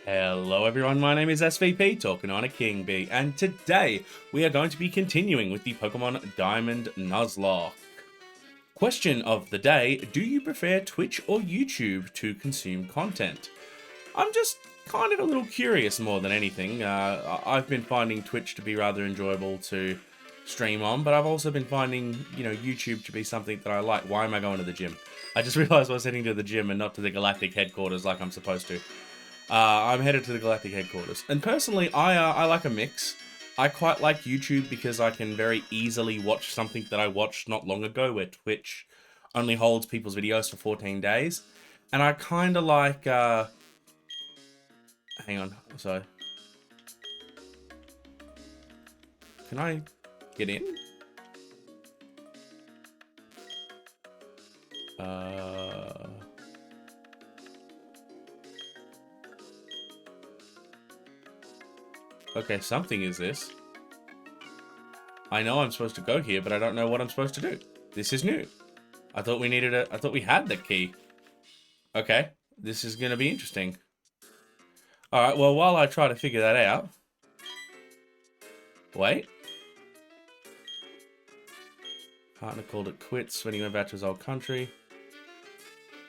Hello everyone, my name is SVPKingBee, and today we are going to be continuing with the Pokemon Diamond Nuzlocke. Question of the day, do you prefer Twitch or YouTube to consume content? I'm just kind of a little curious more than anything. I've been finding Twitch to be rather enjoyable to stream on, but I've also been finding, YouTube to be something that I like. Why am I going to the gym? I just realized I was heading to the gym and not to the Galactic headquarters like I'm supposed to. I'm headed to the Galactic headquarters. And personally, I like a mix. I quite like YouTube because I can very easily watch something that I watched not long ago, where Twitch only holds people's videos for 14 days. And I kind of like, hang on, so. Can I get in? Okay, something is this. I know I'm supposed to go here, but I don't know what I'm supposed to do. This is new. I thought we needed I thought we had the key. Okay, this is gonna be interesting. Alright, well, while I try to figure that out... Wait. Partner called it quits when he went back to his old country.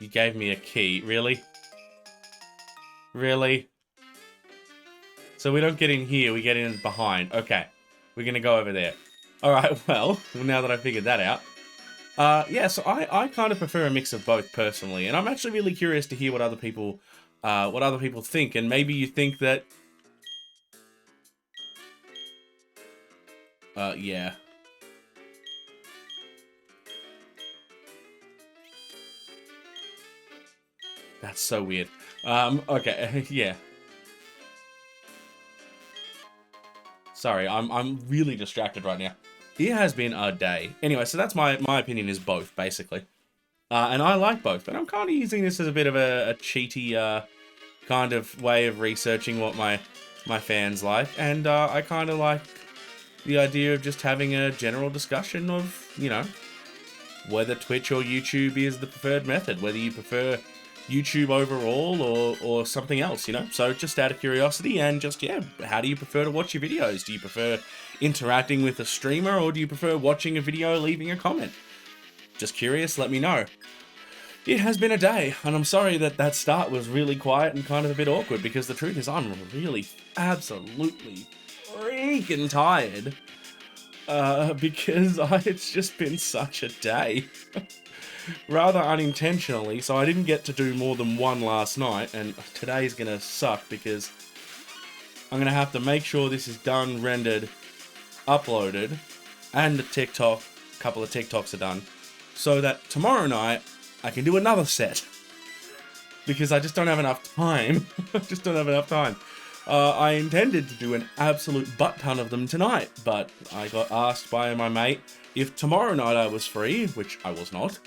You gave me a key. Really? Really? So we don't get in here, we get in behind. Okay, we're gonna go over there. Alright, well, now that I figured that out. Yeah, so I kind of prefer a mix of both, personally. And I'm actually really curious to hear what other people think. And maybe you think that... yeah. That's so weird. Okay, yeah. Sorry, I'm really distracted right now. It has been a day. Anyway, so that's my opinion is both, basically. And I like both, but I'm kind of using this as a bit of a cheaty kind of way of researching what my fans like. And I kind of like the idea of just having a general discussion of, whether Twitch or YouTube is the preferred method, whether you prefer YouTube overall or something else, So just out of curiosity and just, yeah, how do you prefer to watch your videos? Do you prefer interacting with a streamer or do you prefer watching a video, leaving a comment? Just curious, let me know. It has been a day, and I'm sorry that start was really quiet and kind of a bit awkward because the truth is I'm really absolutely freaking tired because it's just been such a day. Rather unintentionally, so I didn't get to do more than one last night, and today's gonna suck because I'm gonna have to make sure this is done, rendered, uploaded, and a couple of TikToks are done, so that tomorrow night I can do another set. Because I just don't have enough time. I intended to do an absolute butt ton of them tonight, but I got asked by my mate if tomorrow night I was free, which I was not,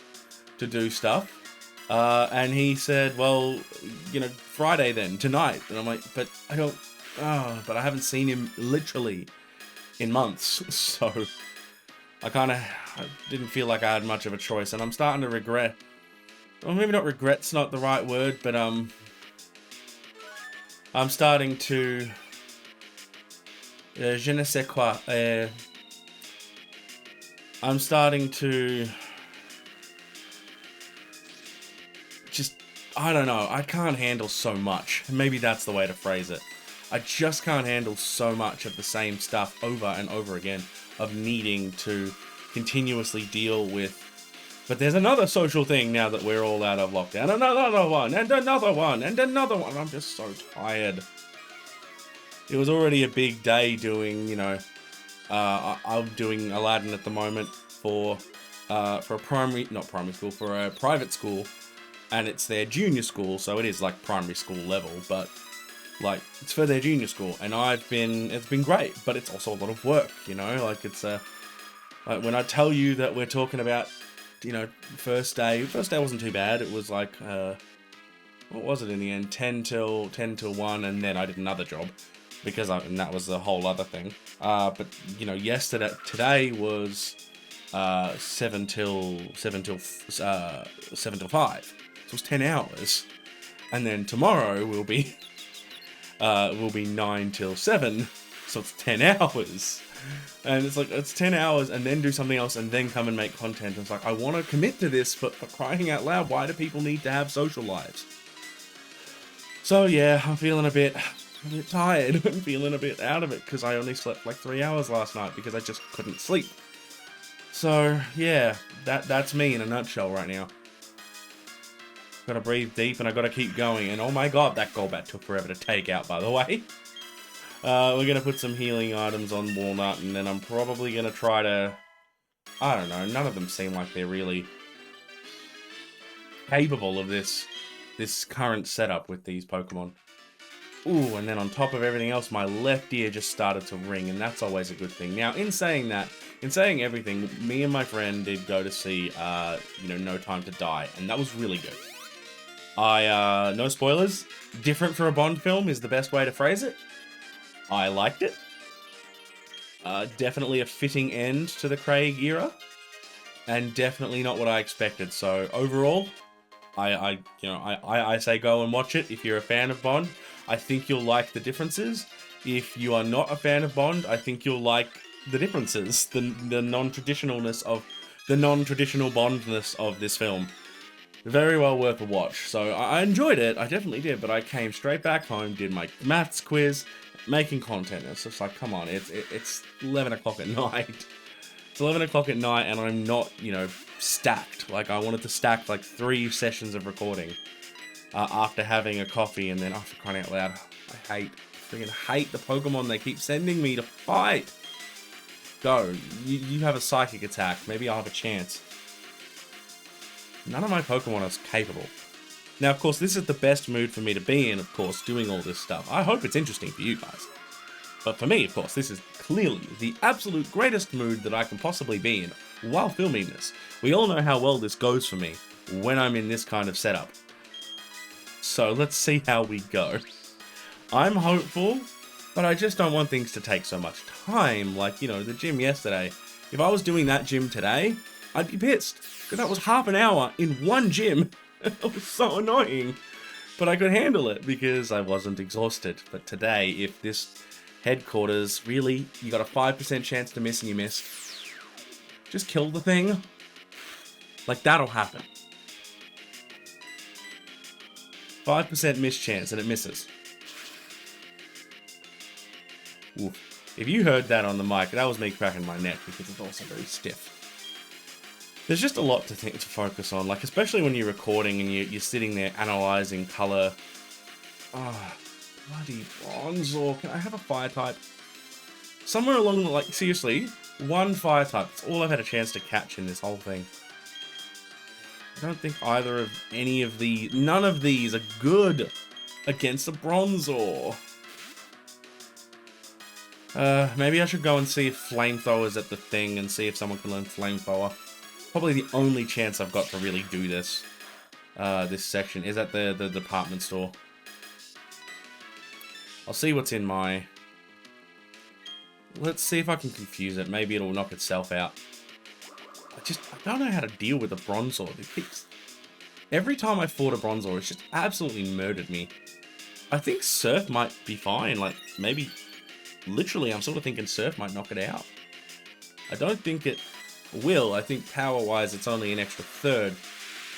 to do stuff, and he said, well, Friday then, tonight, and I'm like, but I haven't seen him literally in months, so I didn't feel like I had much of a choice, and I'm starting to regret, well, maybe not regret's not the right word, but I'm starting to, je ne sais quoi, I'm starting to I don't know, I can't handle so much. Maybe that's the way to phrase it. I just can't handle so much of the same stuff over and over again, of needing to continuously deal with. But there's another social thing now that we're all out of lockdown. Another one, and another one, and another one. I'm just so tired. It was already a big day doing, I'm doing Aladdin at the moment for a for a private school. And it's their junior school, so it is like primary school level, but like it's for their junior school. And it's been great, but it's also a lot of work, like it's like when I tell you that we're talking about, first day wasn't too bad. It was like, what was it in the end? 10 till 1, and then I did another job and that was the whole other thing. But today was 7 till 5. So it was 10 hours. And then tomorrow will be will be 9 till 7, so it's 10 hours. And it's like, it's 10 hours and then do something else and then come and make content. It's like, I want to commit to this, but for crying out loud, why do people need to have social lives? So yeah, I'm feeling a bit tired. I'm feeling a bit out of it because I only slept like 3 hours last night because I just couldn't sleep. So yeah, that's me in a nutshell right now. Gotta breathe deep and I gotta keep going. And oh my god, that Golbat took forever to take out, by the way. We're gonna put some healing items on Walnut, and then I'm probably gonna try to... I don't know, none of them seem like they're really capable of this current setup with these Pokemon. Ooh, and then on top of everything else, my left ear just started to ring, and that's always a good thing. Now, in saying everything, me and my friend did go to see, No Time to Die, and that was really good. No spoilers, different for a Bond film is the best way to phrase it. I liked it. Definitely a fitting end to the Craig era, and definitely not what I expected. So overall, I say go and watch it if you're a fan of Bond. I think you'll like the differences. If you are not a fan of Bond, I think you'll like the differences, the non-traditionalness of the non-traditional Bondness of this film. Very well worth a watch. So I enjoyed it. I definitely did, but I came straight back home, did my maths quiz, making content. It's just like, come on, it's 11 o'clock at night. It's 11 o'clock at night and I'm not, stacked. Like, I wanted to stack like 3 sessions of recording after having a coffee, and then after crying out loud, I freaking hate the Pokemon they keep sending me to fight. Go. You have a psychic attack. Maybe I'll have a chance. None of my Pokemon are capable. Now, of course, this is the best mood for me to be in, of course, doing all this stuff. I hope it's interesting for you guys. But for me, of course, this is clearly the absolute greatest mood that I can possibly be in while filming this. We all know how well this goes for me when I'm in this kind of setup. So let's see how we go. I'm hopeful, but I just don't want things to take so much time. Like, the gym yesterday. If I was doing that gym today, I'd be pissed. Because that was half an hour in one gym. It was so annoying. But I could handle it because I wasn't exhausted. But today, if this headquarters, really, you got a 5% chance to miss and you missed, just kill the thing. Like, that'll happen. 5% miss chance and it misses. Oof. If you heard that on the mic, that was me cracking my neck because it's also very stiff. There's just a lot to focus on, like especially when you're recording and you're sitting there analysing colour. Oh, bloody Bronzor. Can I have a fire type? Somewhere along the, seriously, one fire type. That's all I've had a chance to catch in this whole thing. I don't think none of these are good against a Bronzor. Maybe I should go and see if Flamethrower's at the thing and see if someone can learn Flamethrower. Probably the only chance I've got to really do this, this section, is at the department store. I'll see what's in my... Let's see if I can confuse it. Maybe it'll knock itself out. I don't know how to deal with a Bronzor. Every time I fought a Bronzor, it's just absolutely murdered me. I think Surf might be fine. Like, maybe... Literally, I'm sort of thinking Surf might knock it out. I don't think it will. I think power-wise, it's only an extra third.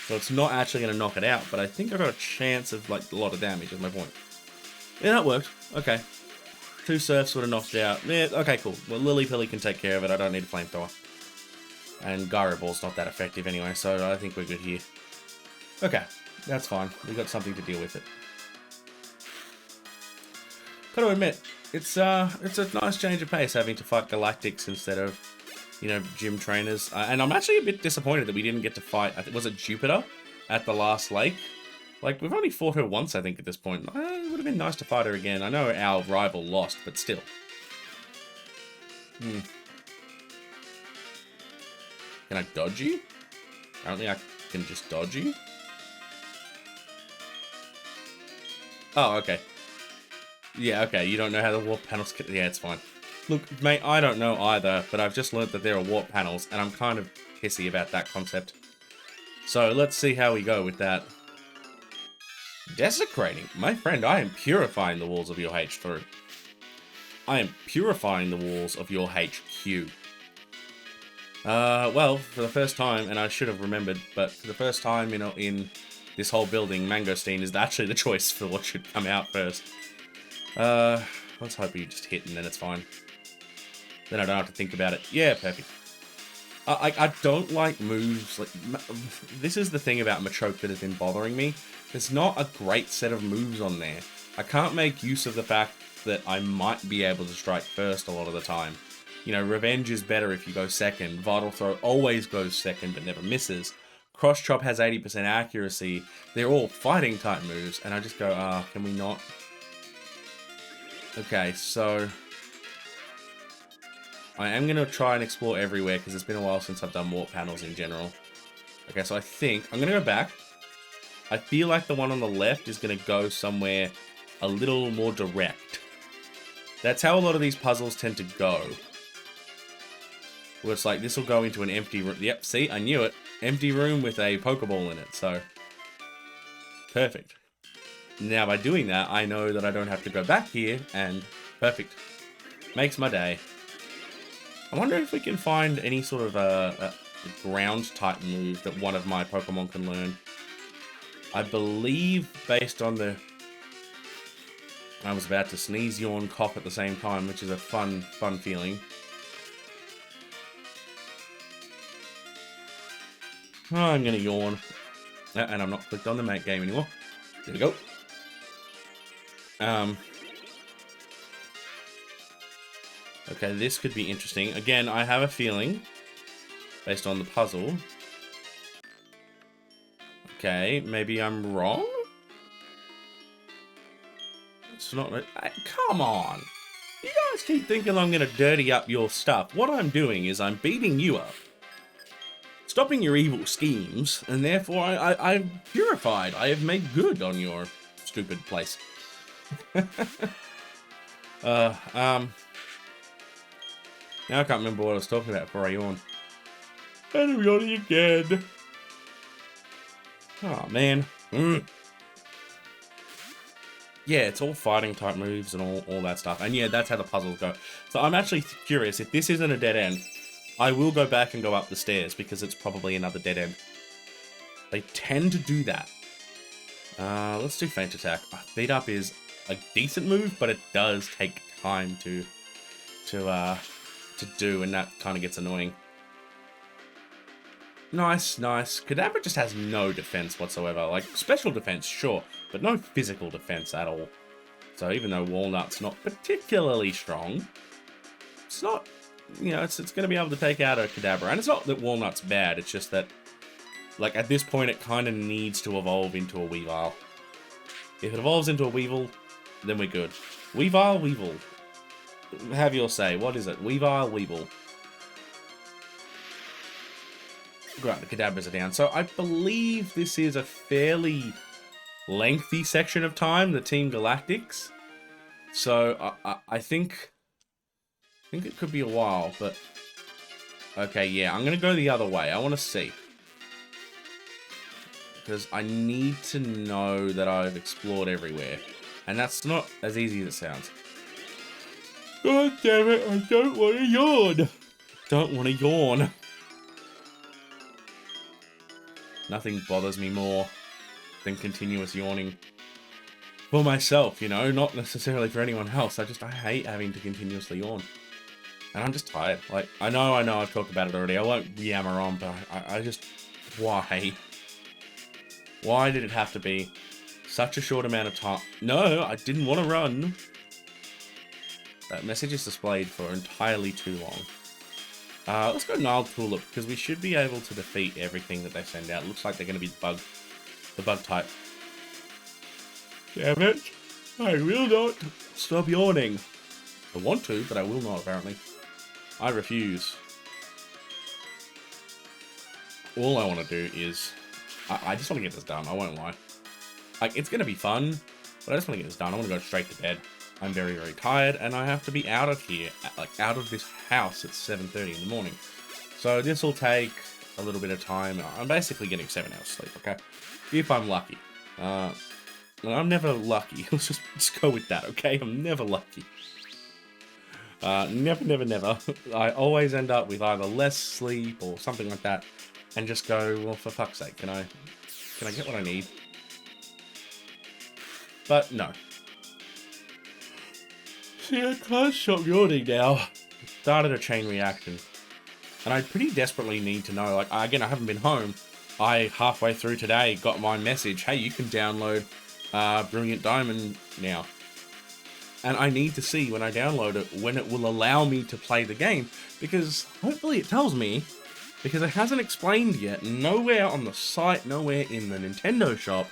So it's not actually going to knock it out. But I think I've got a chance of, a lot of damage, is my point. Yeah, that worked. Okay. 2 Surfs would have knocked it out. Yeah, okay, cool. Well, Lily-Pilly can take care of it. I don't need a Flamethrower. And Gyro Ball's not that effective anyway, so I think we're good here. Okay, that's fine. We've got something to deal with it. Gotta admit, it's a nice change of pace having to fight Galactics instead of, gym trainers. And I'm actually a bit disappointed that we didn't get to fight, was it Jupiter at the last lake? Like, we've only fought her once, I think, at this point. It would have been nice to fight her again. I know our rival lost, but still. Can I dodge you? Apparently I can just dodge you. Oh, okay. Yeah, okay, you don't know how the warp panels... Yeah, it's fine. Look, mate, I don't know either, but I've just learnt that there are warp panels, and I'm kind of pissy about that concept. So, let's see how we go with that. Desecrating? My friend, I am purifying the walls of your H through. I am purifying the walls of your HQ. Well, for the first time, and I should have remembered, but for the first time in this whole building, Mangosteen is actually the choice for what should come out first. Let's hope you just hit and then it's fine. Then I don't have to think about it. Yeah, perfect. I don't like moves, like, this is the thing about Machoke that has been bothering me. There's not a great set of moves on there. I can't make use of the fact that I might be able to strike first a lot of the time. You know, Revenge is better if you go second. Vital Throw always goes second but never misses. Cross Chop has 80% accuracy. They're all fighting type moves, and I just go, can we not? Okay, so I am going to try and explore everywhere because it's been a while since I've done warp panels in general. Okay, so I think I'm going to go back. I feel like the one on the left is going to go somewhere a little more direct. That's how a lot of these puzzles tend to go. Where it's like, this will go into an empty room. Yep, see, I knew it. Empty room with a Pokeball in it, so perfect. Now, by doing that, I know that I don't have to go back here, and perfect. Makes my day. I wonder if we can find any sort of a ground-type move that one of my Pokemon can learn. I believe, based on the... I was about to sneeze, yawn, cough at the same time, which is a fun feeling. Oh, I'm gonna yawn. And I'm not clicked on the mate game anymore. There we go. Okay, this could be interesting. Again, I have a feeling, based on the puzzle. Okay, maybe I'm wrong? It's not... come on! You guys keep thinking I'm gonna dirty up your stuff. What I'm doing is I'm beating you up, stopping your evil schemes, and therefore I've purified. I have made good on your stupid place. Now I can't remember what I was talking about before I yawned. And I'm yawning again. Oh, man. Yeah, it's all fighting type moves and all that stuff. And yeah, that's how the puzzles go. So I'm actually curious, if this isn't a dead end, I will go back and go up the stairs because it's probably another dead end. They tend to do that. Let's do Feint Attack. Beat Up is a decent move, but it does take time to do, and that kind of gets annoying. Nice, nice. Kadabra just has no defense whatsoever. Like, special defense, sure, but no physical defense at all. So even though Walnut's not particularly strong, it's not, you know, it's going to be able to take out a Kadabra. And it's not that Walnut's bad, it's just that, like, at this point, it kind of needs to evolve into a Weavile. If it evolves into a Weevil, then we're good. Weavile, Weevil. Have your say. What is it? Weavile, Weevil. Right, the Kadabras are down. So I believe this is a fairly lengthy section of time, the Team Galactics. So I think it could be a while, but... Okay, yeah, I'm going to go the other way. I want to see. Because I need to know that I've explored everywhere. And that's not as easy as it sounds. God damn it, I don't want to yawn. Don't want to yawn. Nothing bothers me more than continuous yawning. For myself, you know, not necessarily for anyone else. I hate having to continuously yawn. And I'm just tired. Like, I know I've talked about it already. I won't yammer on, but I just... Why? Why did it have to be such a short amount of time? No, I didn't want to run. That message is displayed for entirely too long. Let's go Gnarled Tulip, because we should be able to defeat everything that they send out. It looks like they're going to be the bug type. Damn it. I will not stop yawning. I want to, but I will not, apparently. I refuse. All I want to do is... I just want to get this done, I won't lie. Like, it's going to be fun, but I just want to get this done. I want to go straight to bed. I'm very, very tired, and I have to be out of here, like, out of this house at 7:30 in the morning. So this will take a little bit of time. I'm basically getting 7 hours sleep, okay? If I'm lucky. I'm never lucky. Let's just go with that, okay? I'm never lucky. Never. I always end up with either less sleep or something like that, and just go, well, for fuck's sake, can I get what I need? But no. See, I can't stop yawning now. Started a chain reaction, and I pretty desperately need to know. Like, again, I haven't been home. I halfway through today got my message, hey, you can download Brilliant Diamond now. And I need to see when I download it, when it will allow me to play the game. Because hopefully it tells me, because it hasn't explained yet, nowhere on the site, nowhere in the Nintendo shop,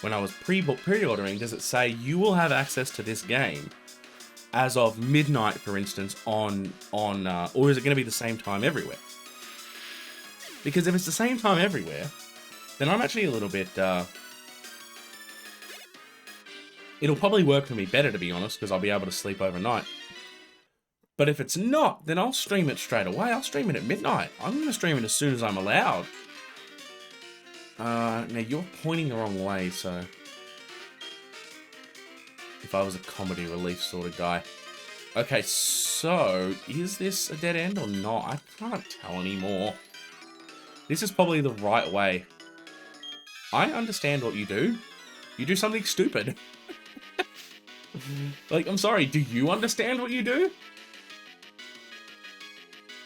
when I was pre-ordering, does it say you will have access to this game as of midnight, for instance, or is it going to be the same time everywhere? Because if it's the same time everywhere, then I'm actually a little bit... it'll probably work for me better, to be honest, because I'll be able to sleep overnight. But if it's not, then I'll stream it straight away. I'll stream it at midnight. I'm going to stream it as soon as I'm allowed. Now, you're pointing the wrong way, so... If I was a comedy relief sort of guy. Okay, so, is this a dead end or not? I can't tell anymore. This is probably the right way. I understand what you do. You do something stupid. Like, I'm sorry, do you understand what you do?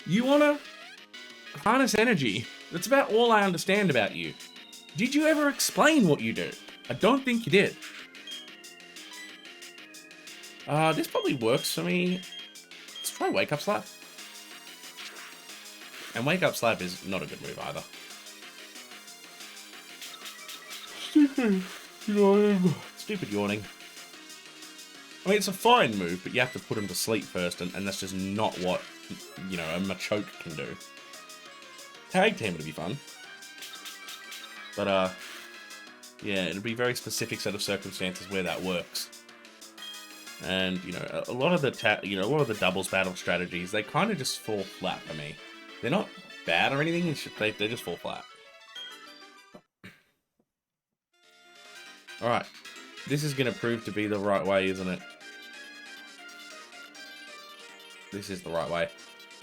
You want to harness energy. That's about all I understand about you. Did you ever explain what you do? I don't think you did. This probably works for me. Let's try Wake Up Slap. And Wake Up Slap is not a good move either. Stupid yawning. Stupid yawning. I mean, it's a fine move, but you have to put him to sleep first, and that's just not what, you know, a Machoke can do. Tag team would be fun. But, yeah, it'd be a very specific set of circumstances where that works. And, you know, a lot of the doubles battle strategies, they kind of just fall flat for me. They're not bad or anything, they just fall flat. Alright. This is going to prove to be the right way, isn't it? This is the right way.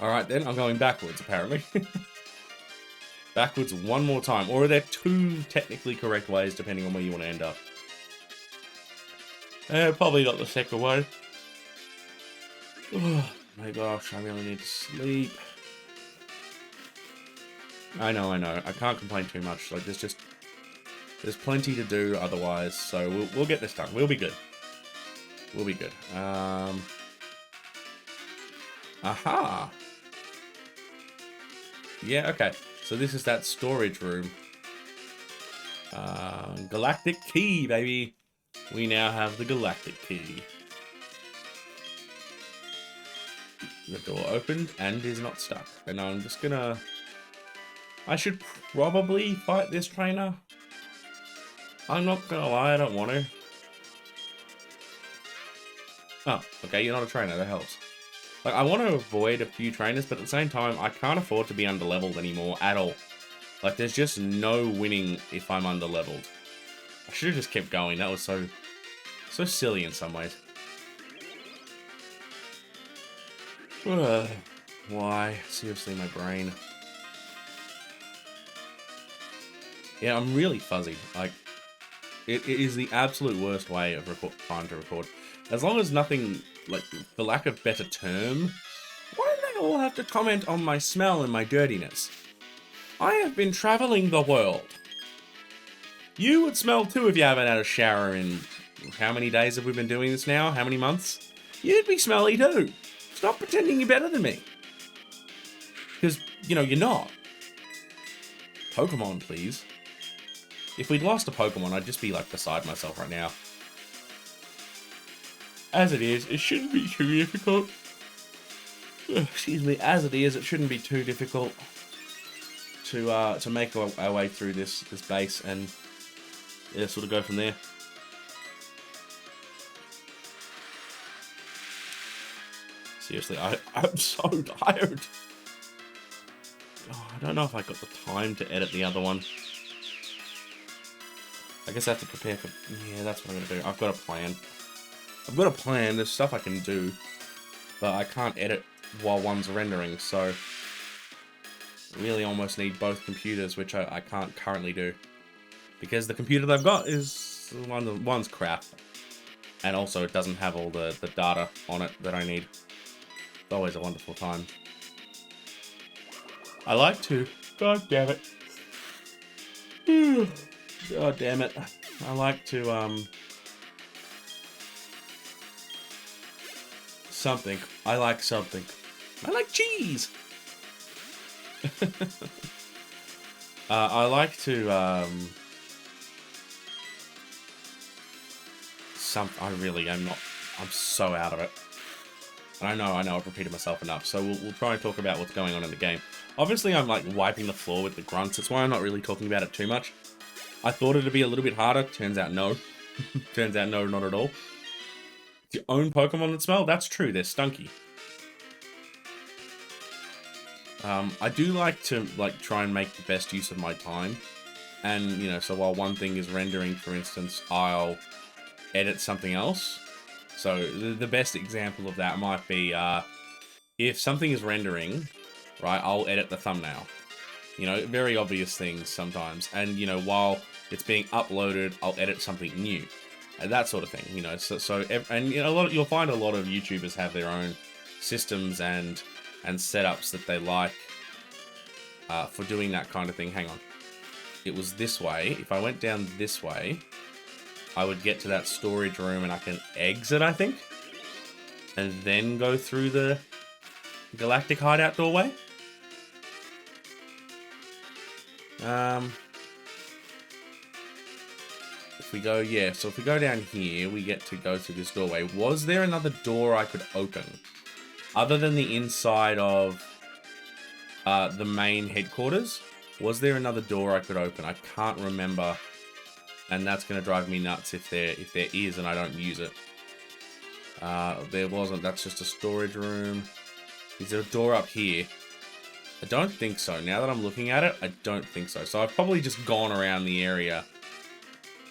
Alright then, I'm going backwards, apparently. Backwards one more time. Or are there two technically correct ways, depending on where you want to end up? Probably not the second way. Oh my gosh, I really need to sleep. I know. I can't complain too much. Like, there's plenty to do otherwise, so we'll get this done. We'll be good. We'll be good. Aha! Yeah, okay. So this is that storage room. Galactic key, baby. We now have the Galactic key. The door opened and is not stuck. And I'm just gonna... I should probably fight this trainer. I'm not gonna lie, I don't want to. Oh, okay, you're not a trainer, that helps. Like, I want to avoid a few trainers, but at the same time, I can't afford to be underleveled anymore at all. Like, there's just no winning if I'm underleveled. I should have just kept going, that was so silly in some ways. Why? Seriously, my brain. Yeah, I'm really fuzzy. Like, it is the absolute worst way of trying to record. As long as nothing, like, for lack of better term, why do they all have to comment on my smell and my dirtiness? I have been traveling the world. You would smell too if you haven't had a shower in... How many days have we been doing this now? How many months? You'd be smelly too. Stop pretending you're better than me. Because, you know, you're not. Pokemon, please. If we'd lost a Pokemon, I'd just be, like, beside myself right now. As it is, it shouldn't be too difficult. Excuse me, as it is, it shouldn't be too difficult to make our way through this base and, yeah, sort of go from there. Seriously, I'm so tired. Oh, I don't know if I got the time to edit the other one. I guess I have to prepare for... Yeah, that's what I'm going to do. I've got a plan. I've got a plan. There's stuff I can do. But I can't edit while one's rendering, so... I really almost need both computers, which I can't currently do. Because the computer that I've got is... One's crap. And also it doesn't have all the data on it that I need. It's always a wonderful time. I like to... God damn it. God damn it. I like to, something. I like something. I like cheese! I like to, I really am not... I'm so out of it. I know, I've repeated myself enough, so we'll try and talk about what's going on in the game. Obviously, I'm, like, wiping the floor with the grunts. That's why I'm not really talking about it too much. I thought it'd be a little bit harder. Turns out, no. Turns out, no, not at all. Your own Pokemon that smell? That's true, they're stunky. I do like to, like, try and make the best use of my time. And, you know, so while one thing is rendering, for instance, I'll edit something else. So, the best example of that might be, if something is rendering, right, I'll edit the thumbnail. You know, very obvious things sometimes. And, you know, while it's being uploaded, I'll edit something new. And that sort of thing, you know. And, you know, you'll find a lot of YouTubers have their own systems and setups that they like for doing that kind of thing. Hang on. It was this way. If I went down this way, I would get to that storage room and I can exit, I think. And then go through the Galactic hideout doorway. If we go, yeah, so if we go down here, we get to go through this doorway. Was there another door I could open? Other than the inside of the main headquarters, was there another door I could open? I can't remember. And that's going to drive me nuts if there is and I don't use it. There wasn't. That's just a storage room. Is there a door up here? I don't think so. Now that I'm looking at it, I don't think so. So I've probably just gone around the area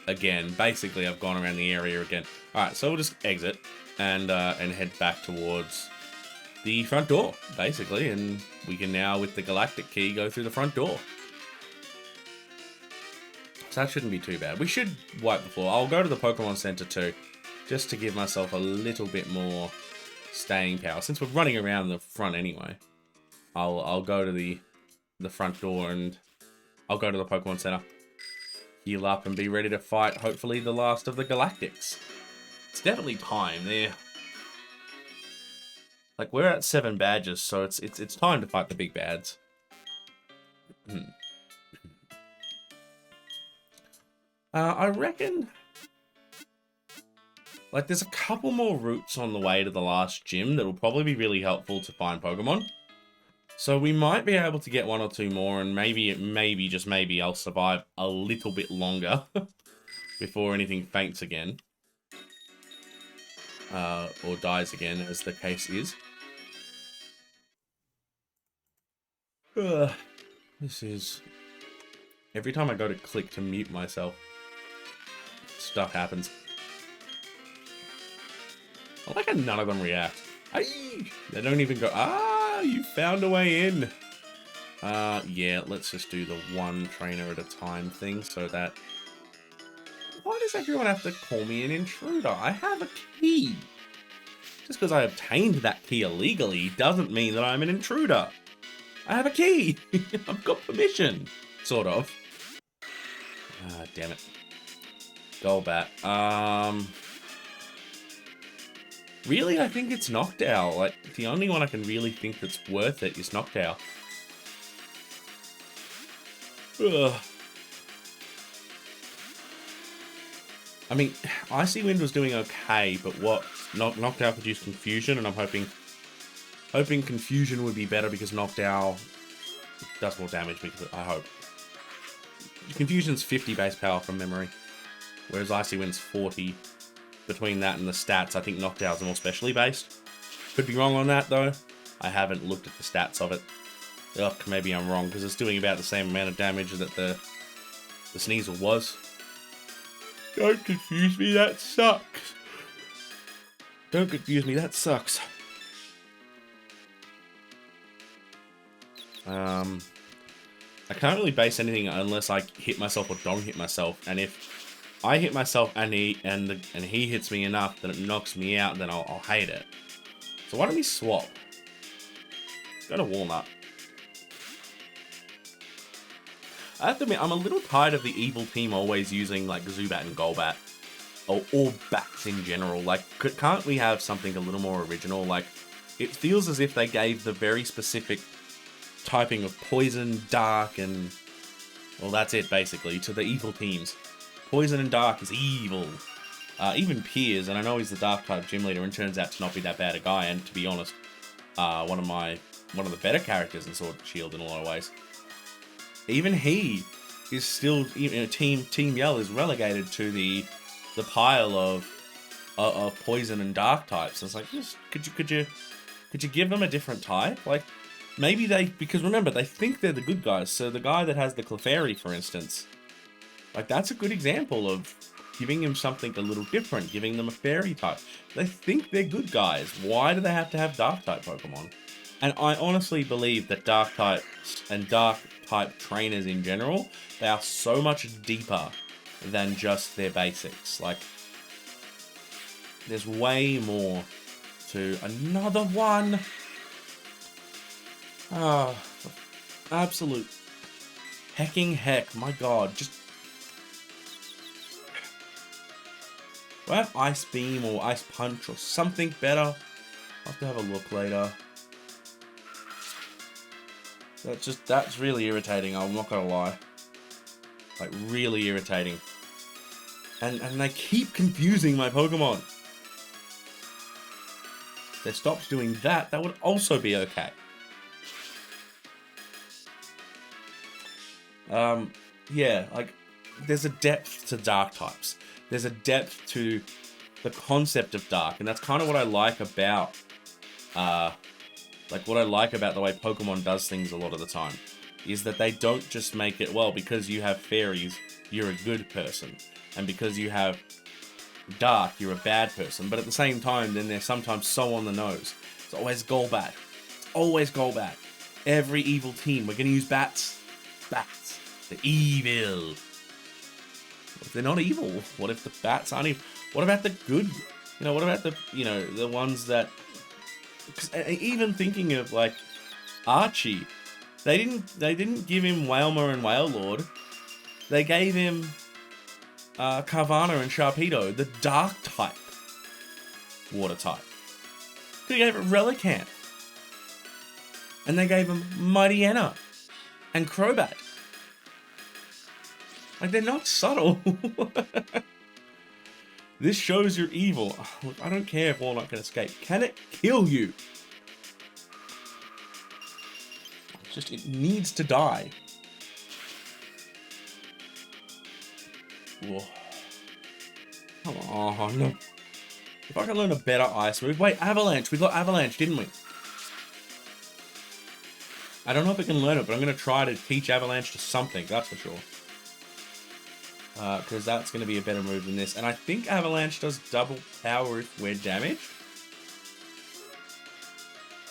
again. Basically, I've gone around the area again. Alright, so we'll just exit and head back towards the front door, basically. And we can now, with the Galactic key, go through the front door. So that shouldn't be too bad. We should wipe the floor. I'll go to the Pokemon Center too, just to give myself a little bit more staying power. Since we're running around the front anyway, I'll go to the front door and I'll go to the Pokemon Center, heal up and be ready to fight, hopefully, the last of the Galactics. It's definitely time. Like, we're at 7 badges, so it's time to fight the big bads. I reckon, like, there's a couple more routes on the way to the last gym that will probably be really helpful to find Pokemon. So we might be able to get 1 or 2 more, and maybe, just maybe, I'll survive a little bit longer before anything faints again. Or dies again, as the case is. This is... Every time I go to click to mute myself, stuff happens. I like how none of them react. Aye! They don't even go, ah, you found a way in. Yeah, let's just do the 1 trainer at a time thing so that... Why does everyone have to call me an intruder? I have a key. Just because I obtained that key illegally doesn't mean that I'm an intruder. I have a key. I've got permission. Sort of. Ah, damn it. Golbat. Really, I think it's Noctowl. Like, the only one I can really think that's worth it is Noctowl. Ugh. I mean, Icy Wind was doing okay, but what? Noctowl could use Confusion, and I'm hoping Confusion would be better because Noctowl does more damage, because I hope. Confusion's 50 base power from memory, whereas Icy Wind's 40. Between that and the stats, I think Noctowl's more specially based. Could be wrong on that, though. I haven't looked at the stats of it. Ugh, maybe I'm wrong, because it's doing about the same amount of damage that the Sneasel was. Don't confuse me, that sucks. Don't confuse me, that sucks. I can't really base anything unless I hit myself or don't hit myself, and if I hit myself and he hits me enough that it knocks me out, then I'll hate it. So why don't we swap? Go to Walnut. I have to admit, I'm a little tired of the evil team always using like Zubat and Golbat, or bats in general. Like, can't we have something a little more original? Like, it feels as if they gave the very specific typing of poison, dark, and, well, that's it basically, to the evil teams. Poison and dark is evil. Even Piers, and I know he's the dark type gym leader and turns out to not be that bad a guy, and to be honest, one of the better characters in Sword and Shield in a lot of ways. Even he is still, Team Yell is relegated to the pile of poison and dark types. It's like, just could you give them a different type? Like, maybe because remember, they think they're the good guys. So the guy that has the Clefairy, for instance, like, that's a good example of giving him something a little different, giving them a fairy type. They think they're good guys. Why do they have to have dark type Pokemon? And I honestly believe that dark types and dark type trainers in general, they are so much deeper than just their basics. Like, there's way more to another one. Oh, absolute hecking heck. My God, just do I have Ice Beam or Ice Punch or something better? I'll have to have a look later. That's really irritating, I'm not gonna lie. Like, really irritating. And they keep confusing my Pokemon. If they stopped doing that, that would also be okay. Yeah, like, there's a depth to dark types. There's a depth to the concept of dark, and that's kind of what I like about, the way Pokemon does things a lot of the time, is that they don't just make it, well, because you have fairies, you're a good person, and because you have dark, you're a bad person, but at the same time, then they're sometimes so on the nose. It's always Golbat. It's always Golbat. Every evil team, we're going to use bats. Bats. They're evil. What if they're not evil? What if the bats aren't evil? What about the good? What about the ones that... Even thinking of, like, Archie, they didn't give him Wailmer and Wailord. They gave him Carvanha and Sharpedo, the dark type water type. They gave it Relicanth. And they gave him Mightyena and Crobat. Like, they're not subtle. This shows you're evil. Look, I don't care if Walnut can escape. Can it kill you? It needs to die. Whoa. Come on. If I can learn a better ice move. Wait, Avalanche. We got Avalanche, didn't we? I don't know if I can learn it, but I'm going to try to teach Avalanche to something, that's for sure. Because that's going to be a better move than this. And I think Avalanche does double power if we're damaged.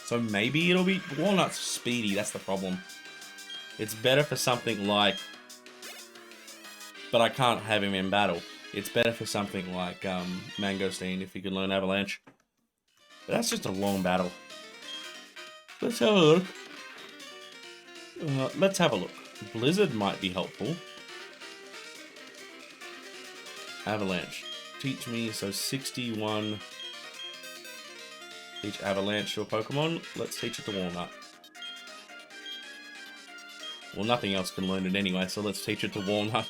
So maybe it'll be... Walnut's speedy, that's the problem. It's better for something like... But I can't have him in battle. It's better for something like Mangosteen if he can learn Avalanche. But that's just a long battle. Let's have a look. Let's have a look. Blizzard might be helpful. Avalanche. Teach me, so 61. Teach Avalanche to a Pokemon. Let's teach it to Walnut. Well, nothing else can learn it anyway, so let's teach it to Walnut.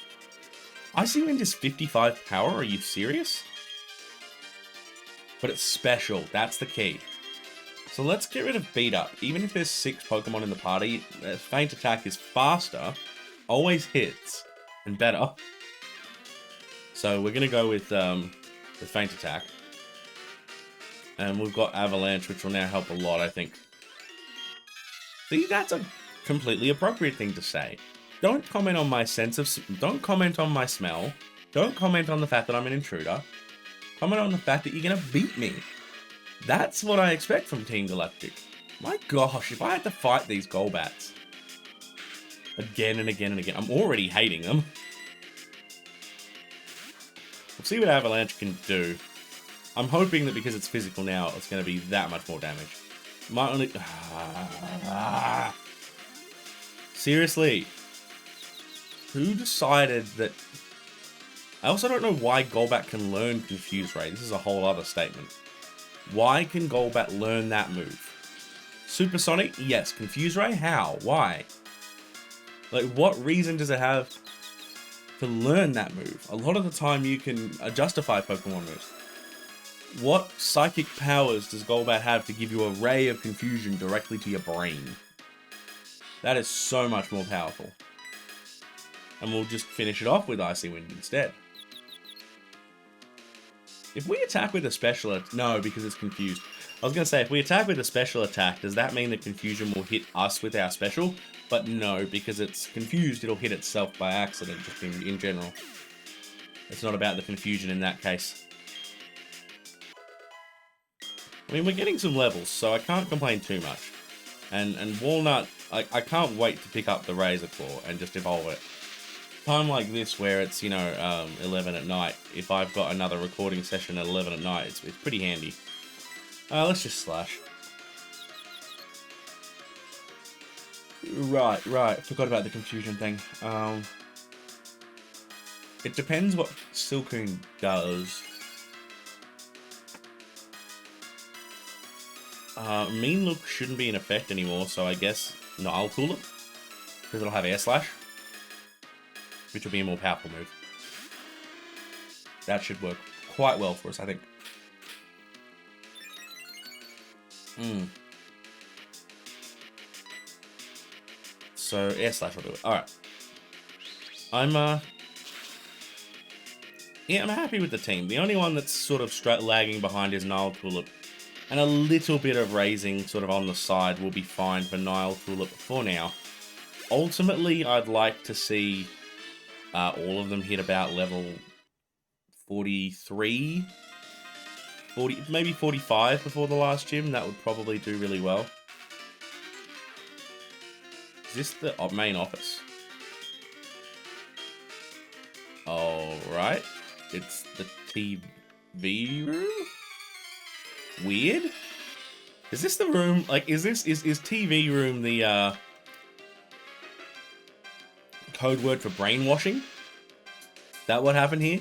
Icy Wind is 55 power, are you serious? But it's special, that's the key. So let's get rid of Beat Up. Even if there's 6 Pokemon in the party, Feint Attack is faster, always hits, and better. So we're going to go with Feint Attack. And we've got Avalanche, which will now help a lot, I think. See, that's a completely appropriate thing to say. Don't comment on my don't comment on my smell. Don't comment on the fact that I'm an intruder. Comment on the fact that you're going to beat me. That's what I expect from Team Galactic. My gosh, if I had to fight these Golbats again and again and again, I'm already hating them. We'll see what Avalanche can do. I'm hoping that because it's physical now, it's going to be that much more damage. My only... Seriously. Who decided that... I also don't know why Golbat can learn Confuse Ray. This is a whole other statement. Why can Golbat learn that move? Supersonic? Yes. Confuse Ray? How? Why? Like, what reason does it have to learn that move? A lot of the time you can justify Pokemon moves. What psychic powers does Golbat have to give you a ray of confusion directly to your brain? That is so much more powerful. And we'll just finish it off with Icy Wind instead. If we attack with a special... No, because it's confused. I was going to say, if we attack with a special attack, does that mean that Confusion will hit us with our special? But no, because it's confused, it'll hit itself by accident, just in general. It's not about the confusion in that case. I mean, we're getting some levels, so I can't complain too much. And Walnut, I can't wait to pick up the Razor Claw and just evolve it. Time like this where it's, you know, 11 at night, if I've got another recording session at 11 at night, it's pretty handy. Let's just slash. Right, forgot about the confusion thing. It depends what Silcoon does. Mean Look shouldn't be in effect anymore, so I guess I'll cool it. Because it'll have Air Slash. Which will be a more powerful move. That should work quite well for us, I think. So, Air Slash will do it. Alright. Yeah, I'm happy with the team. The only one that's sort of lagging behind is Nile Tulip. And a little bit of raising sort of on the side will be fine for Nile Tulip for now. Ultimately, I'd like to see all of them hit about level 43, 40, maybe 45 before the last gym. That would probably do really well. Is this the main office? Alright. It's the TV room? Weird. Is this the room? Like, is TV room the code word for brainwashing? That what happened here?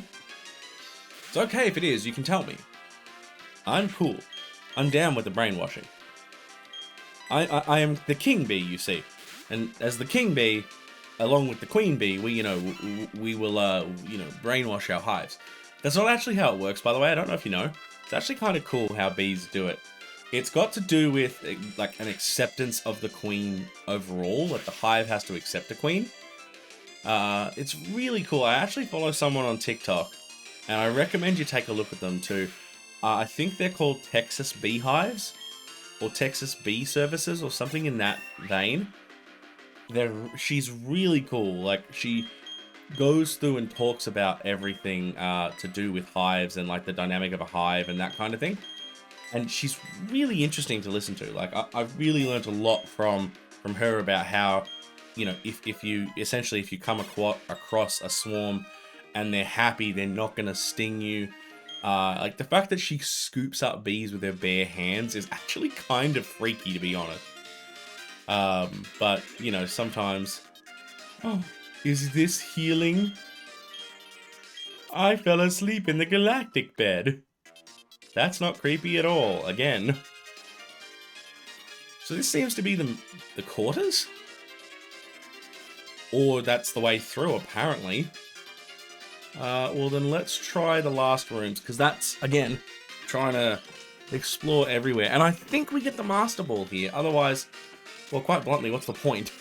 It's okay if it is, you can tell me. I'm cool. I'm down with the brainwashing. I am the king bee, you see. And as the king bee, along with the queen bee, we will brainwash our hives. That's not actually how it works, by the way. I don't know if you know. It's actually kind of cool how bees do it. It's got to do with like an acceptance of the queen overall. Like the hive has to accept a queen. It's really cool. I actually follow someone on TikTok, and I recommend you take a look at them too. I think they're called Texas Beehives, or Texas Bee Services, or something in that vein. She's really cool. Like, she goes through and talks about everything to do with hives and like the dynamic of a hive and that kind of thing. And she's really interesting to listen to. Like, I've really learned a lot from her about how, you know, if you come across a swarm and they're happy, they're not going to sting you. Like, the fact that she scoops up bees with her bare hands is actually kind of freaky, to be honest. But, you know, sometimes... Oh, is this healing? I fell asleep in the Galactic bed. That's not creepy at all, again. So this seems to be the quarters? Or that's the way through, apparently. Well then let's try the last rooms, because that's, again, trying to explore everywhere. And I think we get the Master Ball here, otherwise, well, quite bluntly, what's the point?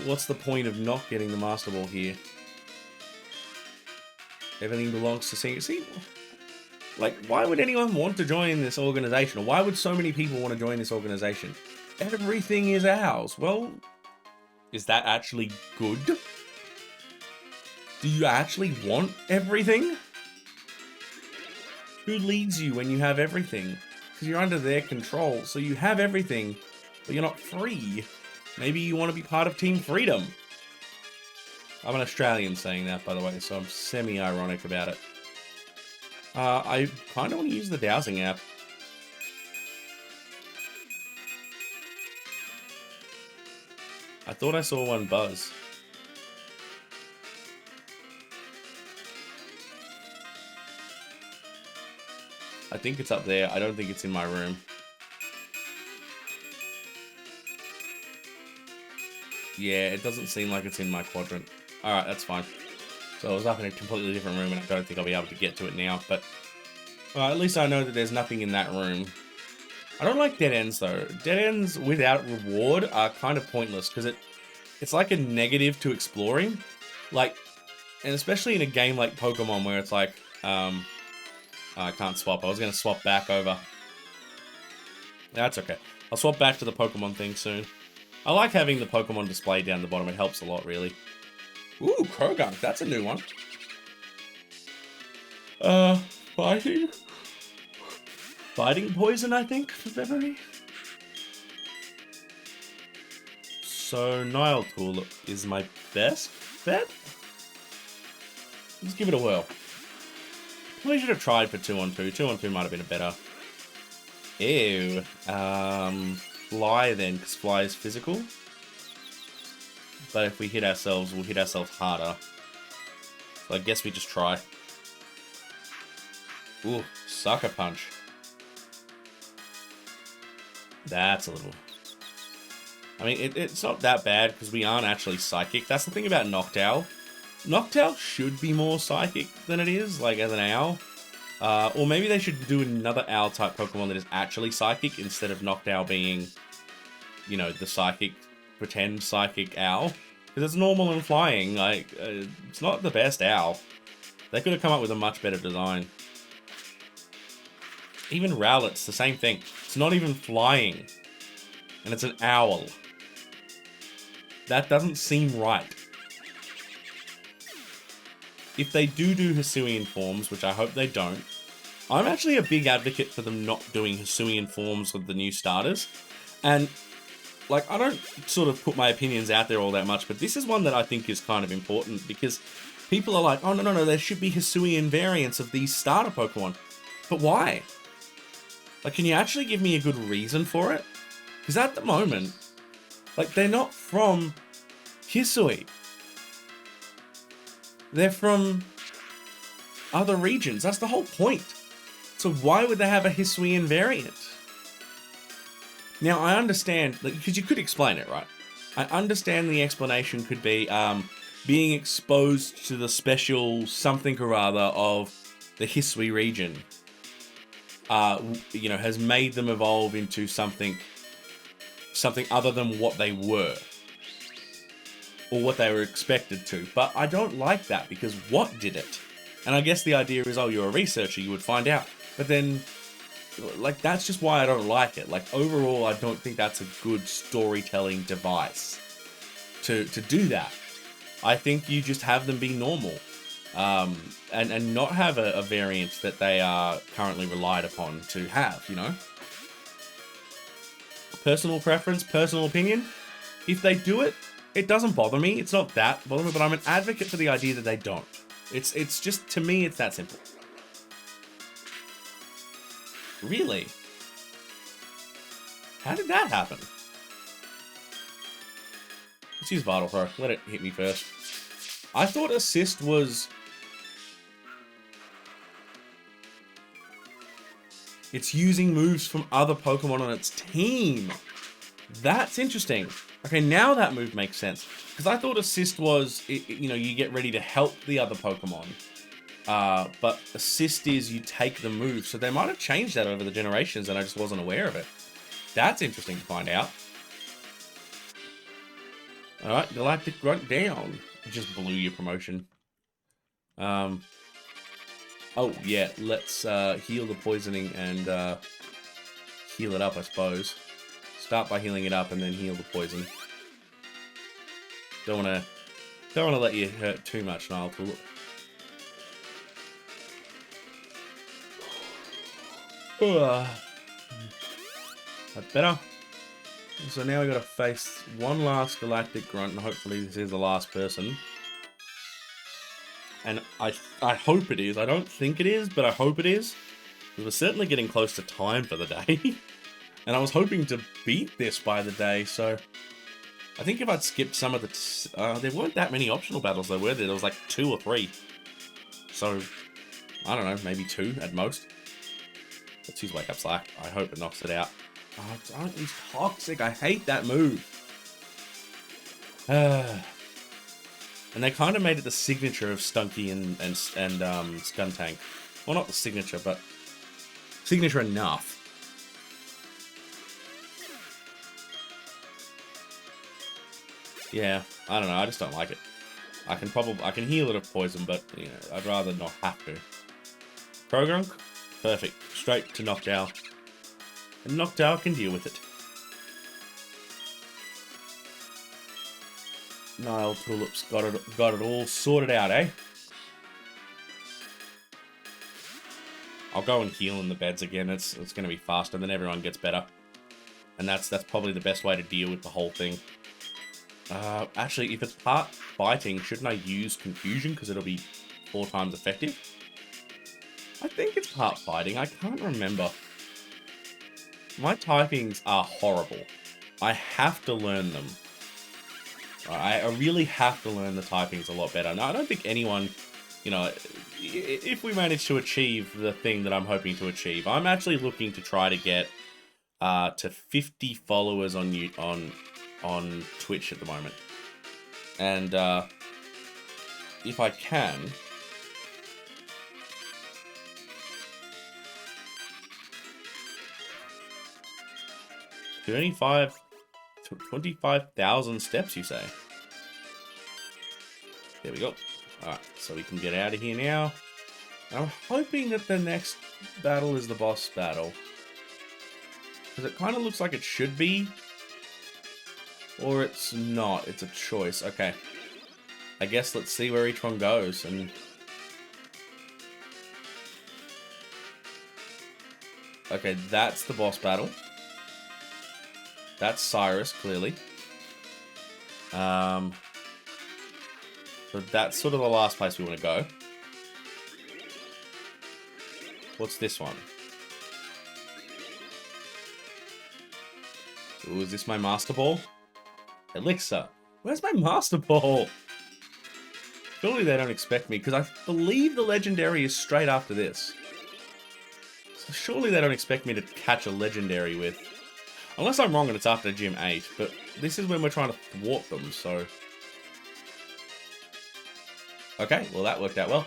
What's the point of not getting the Master Ball here? Everything belongs to Sinnoh. See, like, why would anyone want to join this organization? Or why would so many people want to join this organization? Everything is ours. Well, is that actually good? Do you actually want everything? Who leads you when you have everything? Because you're under their control, so you have everything, but you're not free. Maybe you want to be part of Team Freedom. I'm an Australian saying that, by the way, so I'm semi-ironic about it. I kind of want to use the dowsing app. I thought I saw one buzz. I think it's up there. I don't think it's in my room. Yeah, it doesn't seem like it's in my quadrant. Alright, that's fine. So I was up in a completely different room and I don't think I'll be able to get to it now, but at least I know that there's nothing in that room. I don't like dead ends though. Dead ends without reward are kind of pointless because it's like a negative to exploring. Like, and especially in a game like Pokemon where it's like, I can't swap. I was going to swap back over. That's okay. I'll swap back to the Pokemon thing soon. I like having the Pokemon display down the bottom. It helps a lot, really. Ooh, Krogunk. That's a new one. Fighting? Fighting poison, I think, from memory. So, Nightool is my best bet? Let's give it a whirl. Probably should have tried for 2-on-2. 2-on-2 might have been a better. Ew. Fly then, because Fly is physical. But if we hit ourselves, we'll hit ourselves harder. So I guess we just try. Ooh, Sucker Punch. That's a little... I mean, it's not that bad because we aren't actually Psychic. That's the thing about Noctowl. Noctowl should be more Psychic than it is, like as an owl. Or maybe they should do another owl-type Pokemon that is actually Psychic instead of Noctowl being, you know, the Psychic, pretend Psychic owl. Because it's normal and flying, like, it's not the best owl. They could have come up with a much better design. Even Rowlet's the same thing. It's not even flying. And it's an owl. That doesn't seem right. If they do Hisuian forms, which I hope they don't, I'm actually a big advocate for them not doing Hisuian forms with the new starters. And, like, I don't sort of put my opinions out there all that much, but this is one that I think is kind of important because people are like, oh, no, there should be Hisuian variants of these starter Pokemon. But why? Like, can you actually give me a good reason for it? Because at the moment, like, they're not from Hisui. They're from other regions. That's the whole point. So why would they have a Hisuian variant? Now, I understand, because you could explain it, right? I understand the explanation could be being exposed to the special something or other of the Hisui region. You know, has made them evolve into something other than what they were. Or what they were expected to. But I don't like that, because what did it? And I guess the idea is, oh, you're a researcher, you would find out. But then, like, that's just why I don't like it. Like, overall, I don't think that's a good storytelling device to do that. I think you just have them be normal. And not have a variant that they are currently relied upon to have, you know? Personal preference, personal opinion. If they do it, it doesn't bother me. It's not that bother me, but I'm an advocate for the idea that they don't. It's just, to me, it's that simple. Really? How did that happen? Let's use Vital Throw. Let it hit me first. I thought Assist was... It's using moves from other Pokemon on its team. That's interesting. Okay, now that move makes sense. Because I thought Assist was, you know, you get ready to help the other Pokemon. But Assist is you take the move. So they might have changed that over the generations and I just wasn't aware of it. That's interesting to find out. Alright, Galactic Grunt down. It just blew your promotion. Oh, yeah, let's heal the poisoning and heal it up, I suppose. Start by healing it up and then heal the poison. Don't want to Don't want to let you hurt too much, Nile Tulip. That's better. So now we got to face one last Galactic Grunt, and hopefully this is the last person. And I hope it is. I don't think it is, but I hope it is. Because we're certainly getting close to time for the day. And I was hoping to beat this by the day, so... I think if I'd skipped some of the... there weren't that many optional battles though, were there? There was like 2 or 3. So, I don't know, maybe 2 at most. Let's use Wake Up Slack. I hope it knocks it out. Oh, he's toxic. I hate that move. And they kind of made it the signature of Stunky and Skuntank. Well, not the signature, but signature enough. Yeah, I don't know. I just don't like it. I can heal it of poison, but you know, I'd rather not have to. Krogrunk, perfect. Straight to Noctowl. And Noctowl can deal with it. Nile Tulip's got it all sorted out, eh? I'll go and heal in the beds again. It's going to be faster, and then everyone gets better. And that's probably the best way to deal with the whole thing. Actually, if it's part fighting, shouldn't I use Confusion because it'll be 4 times effective? I think it's part fighting. I can't remember. My typings are horrible. I have to learn them. I really have to learn the typings a lot better. Now, I don't think anyone, you know, if we manage to achieve the thing that I'm hoping to achieve, I'm actually looking to try to get to 50 followers on Twitch at the moment. And if I can, 25,000 steps, you say? There we go. Alright, so we can get out of here now. I'm hoping that the next battle is the boss battle. Because it kind of looks like it should be. Or it's not. It's a choice. Okay. I guess let's see where each one goes. And okay, that's the boss battle. That's Cyrus, clearly. So that's sort of the last place we want to go. What's this one? Ooh, is this my Master Ball? Elixir. Where's my Master Ball? Surely they don't expect me, because I believe the Legendary is straight after this. So surely they don't expect me to catch a Legendary with... Unless I'm wrong and it's after Gym 8, but this is when we're trying to thwart them, so... Okay, well that worked out well.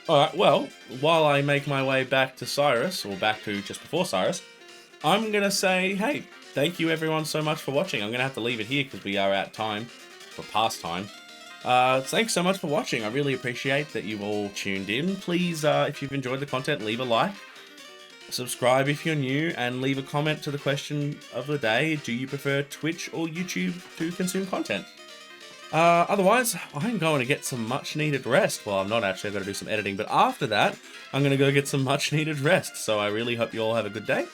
Alright, well, while I make my way back to Cyrus, or back to just before Cyrus, I'm going to say, hey, thank you everyone so much for watching. I'm going to have to leave it here because we are at time, for past time. Thanks so much for watching. I really appreciate that you've all tuned in. Please, if you've enjoyed the content, leave a like. Subscribe if you're new, and leave a comment to the question of the day. Do you prefer Twitch or YouTube to consume content? Otherwise, I'm going to get some much needed rest. Well, I'm not actually, I've got to do some editing, but after that, I'm going to go get some much needed rest. So I really hope you all have a good day.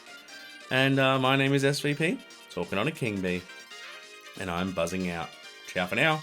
And my name is SVP, talking on a KingBee, and I'm buzzing out. Ciao for now.